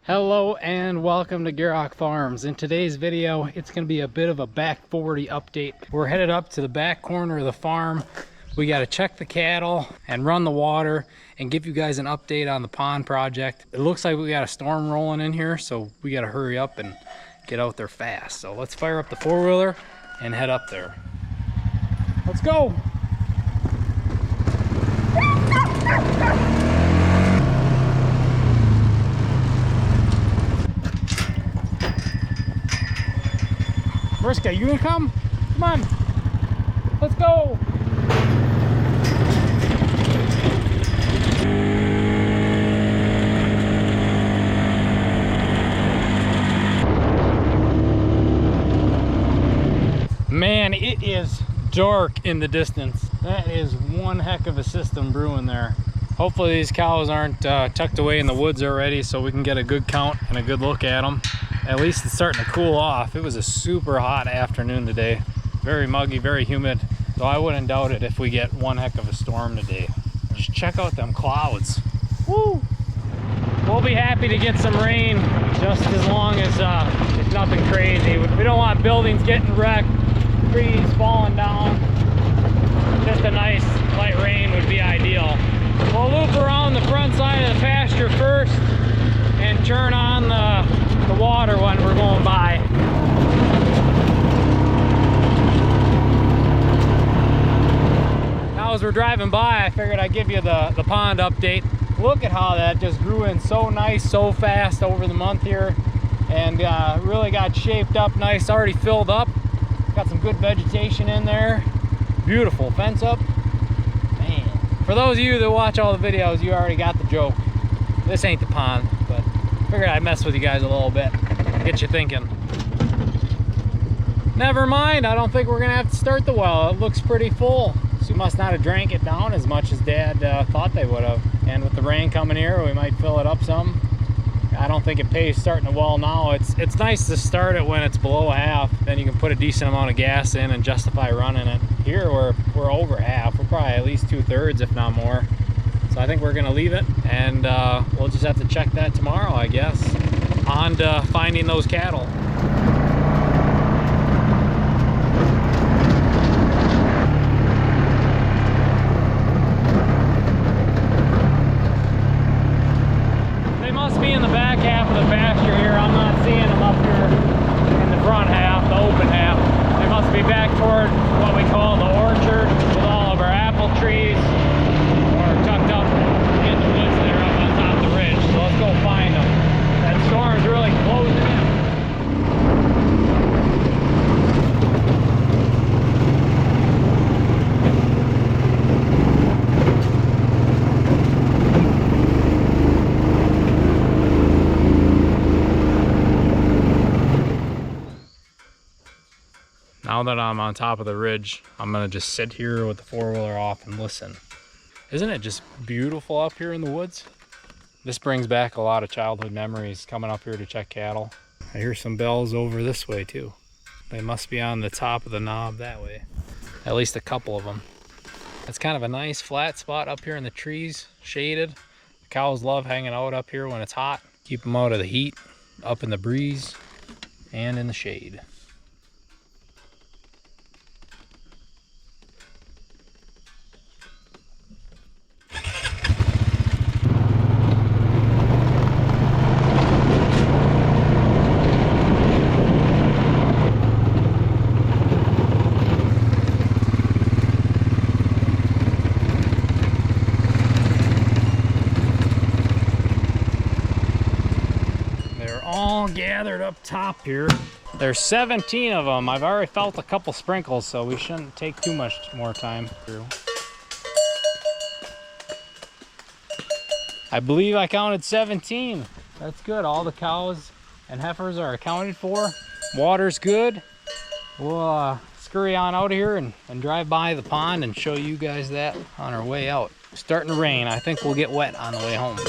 Hello and welcome to Gierok Farms. In today's video, it's going to be a bit of a back 40 update. We're headed up to the back corner of the farm. We got to check the cattle and run the water and give you guys an update on the pond project. It looks like we got a storm rolling in here, so we got to hurry up and get out there fast. So let's fire up the four-wheeler and head up there. Let's go! Mariska, you gonna come? Come on. Let's go. Man, it is dark in the distance. That is one heck of a system brewing there. Hopefully these cows aren't tucked away in the woods already, so we can get a good count and a good look at them. At least it's starting to cool off. It was a super hot afternoon today. Very muggy, very humid. So I wouldn't doubt it if we get one heck of a storm today. Just check out them clouds. Woo! We'll be happy to get some rain, just as long as it's nothing crazy. We don't want buildings getting wrecked, trees falling down. Just a nice light rain would be ideal. We'll loop around the front side of the pasture first and turn on the water when we're going by. Now as we're driving by, I figured I'd give you the pond update. Look at how that just grew in so nice, so fast over the month here, and really got shaped up nice, already filled up. Got some good vegetation in there. Beautiful fence up. Man, for those of you that watch all the videos, you already got the joke. This ain't the pond, but figured I'd mess with you guys a little bit, get you thinking. Never mind, I don't think we're gonna have to start the well. It looks pretty full. So we must not have drank it down as much as Dad thought they would have. And with the rain coming here, we might fill it up some. I don't think it pays starting a well now. It's nice to start it when it's below half. Then you can put a decent amount of gas in and justify running it. Here we're over half. We're probably at least 2/3, if not more. So I think we're gonna leave it, and we'll just have to check that tomorrow, I guess. On to finding those cattle. They must be in the back half of the pasture here. I'm not seeing them up here in the front half, the open half. They must be back toward what we call the orchard with all of our apple trees, or tucked up in the woods there up on top of the ridge. So let's go find them. That storm's really closing in. Now that I'm on top of the ridge, I'm gonna just sit here with the four-wheeler off and listen. Isn't it just beautiful up here in the woods? This brings back a lot of childhood memories coming up here to check cattle. I hear some bells over this way too. They must be on the top of the knob that way. At least a couple of them. It's kind of a nice flat spot up here in the trees, shaded. The cows love hanging out up here when it's hot. Keep them out of the heat, up in the breeze, and in the shade. Gathered up top here. There's 17 of them. I've already felt a couple sprinkles, so we shouldn't take too much more time through. I believe I counted 17. That's good. All the cows and heifers are accounted for. Water's good. We'll scurry on out of here and drive by the pond and show you guys that on our way out. It's starting to rain. I think we'll get wet on the way home.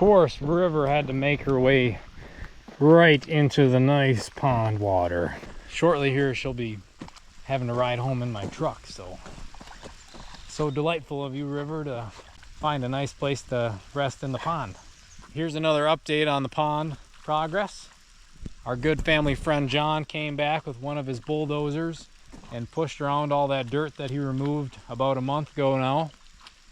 course, River had to make her way right into the nice pond water. Shortly here, she'll be having to ride home in my truck. So delightful of you, River, to find a nice place to rest in the pond. Here's another update on the pond progress. Our good family friend John came back with one of his bulldozers and pushed around all that dirt that he removed about a month ago now,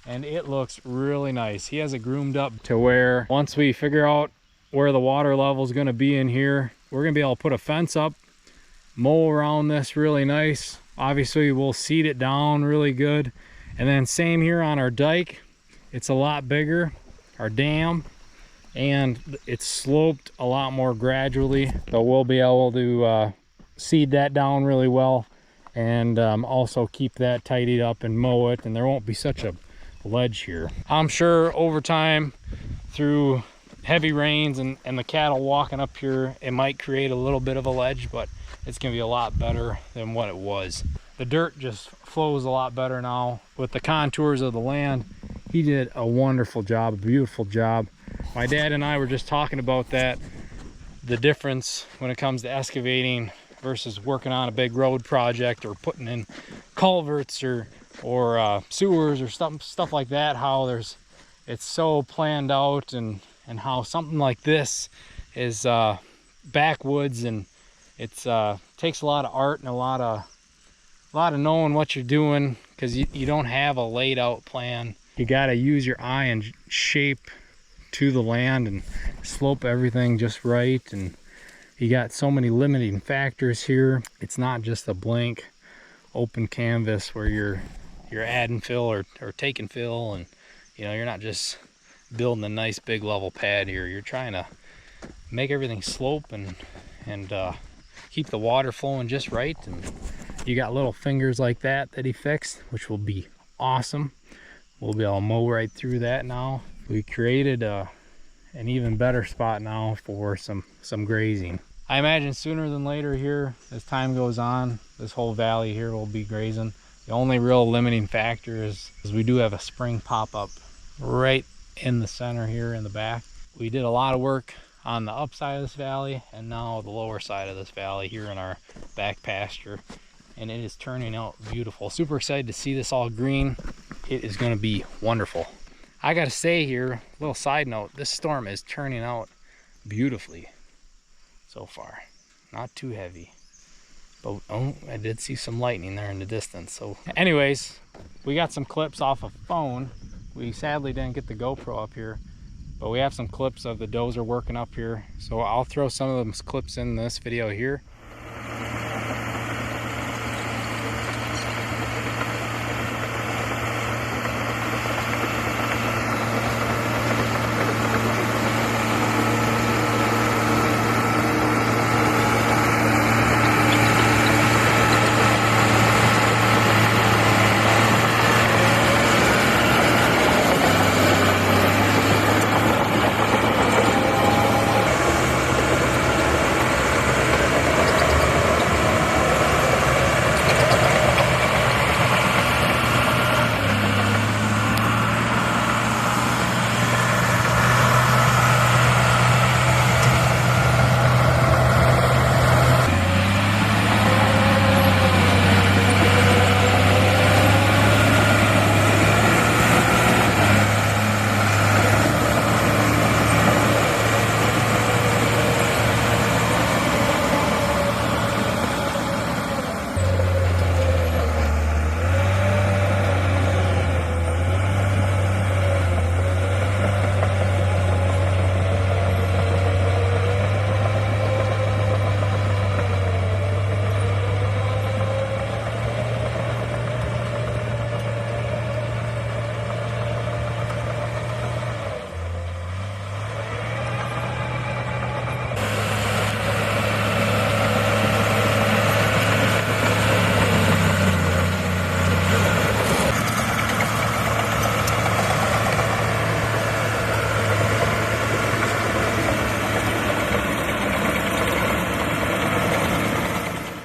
and it looks really nice. He has it groomed up to where once we figure out where the water level is going to be in here, we're going to be able to put a fence up, mow around this really nice. Obviously we'll seed it down really good, and then same here on our dike. It's a lot bigger, our dam, and it's sloped a lot more gradually, so we'll be able to seed that down really well, and also keep that tidied up and mow it, and there won't be such a ledge here. I'm sure over time, through heavy rains and the cattle walking up here, it might create a little bit of a ledge, but it's gonna be a lot better than what it was. The dirt just flows a lot better now with the contours of the land. He did a wonderful job, a beautiful job. My dad and I were just talking about that, the difference when it comes to excavating versus working on a big road project or putting in culverts or sewers or stuff like that, how it's so planned out, and how something like this is backwoods, and it's takes a lot of art and a lot of knowing what you're doing, because you don't have a laid out plan. You got to use your eye and shape to the land and slope everything just right, and you got so many limiting factors here. It's not just a blank open canvas where you're adding fill or taking fill, and you're not just building a nice big level pad here. You're trying to make everything slope and keep the water flowing just right. And you got little fingers like that he fixed, which will be awesome. We'll be able to mow right through that now. We created an even better spot now for some grazing. I imagine sooner than later here, as time goes on, this whole valley here will be grazing. The only real limiting factor is we do have a spring pop-up right in the center here in the back. We did a lot of work on the upside of this valley, and now the lower side of this valley here in our back pasture, and it is turning out beautiful. Super excited to see this all green. It is going to be wonderful. I gotta say here, little side note, this storm is turning out beautifully so far. Not too heavy, but oh, I did see some lightning there in the distance. So anyways, we got some clips off a phone. We sadly didn't get the GoPro up here, but we have some clips of the dozer working up here, so I'll throw some of those clips in this video here.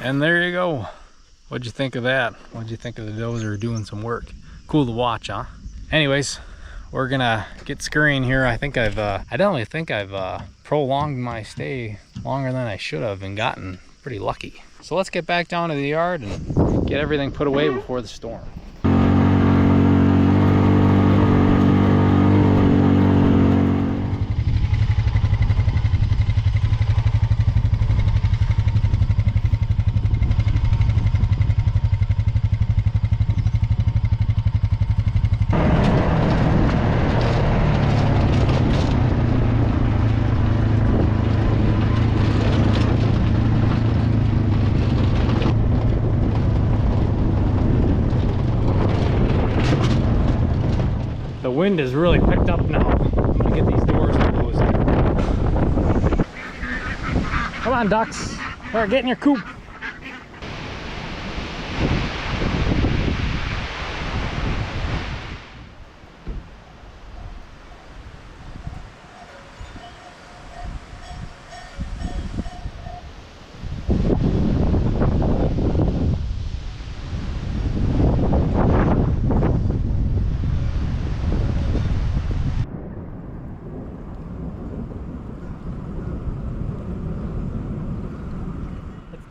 And there you go. What'd you think of that? What'd you think of the dozer doing some work? Cool to watch, huh? Anyways, we're gonna get scurrying here. I definitely think I've prolonged my stay longer than I should have and gotten pretty lucky. So let's get back down to the yard and get everything put away before the storm. The wind has really picked up now. I'm gonna get these doors closed. Come on, ducks. All right, get in your coop.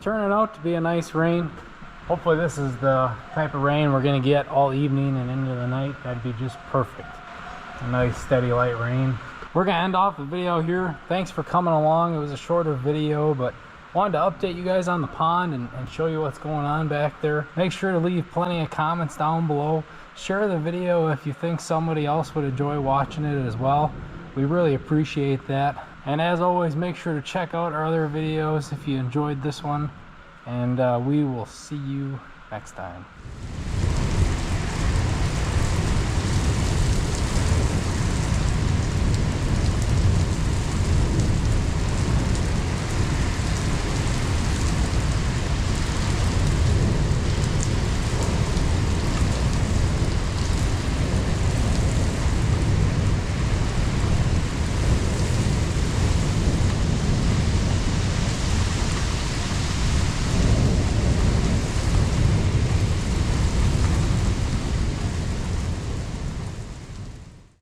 Turning out to be a nice rain. Hopefully this is the type of rain we're gonna get all evening and into the night. That'd be just perfect. A nice steady light rain. We're gonna end off the video here. Thanks for coming along. It was a shorter video, but wanted to update you guys on the pond and show you what's going on back there. Make sure to leave plenty of comments down below. Share the video if you think somebody else would enjoy watching it as well. We really appreciate that. And as always, make sure to check out our other videos if you enjoyed this one. And we will see you next time.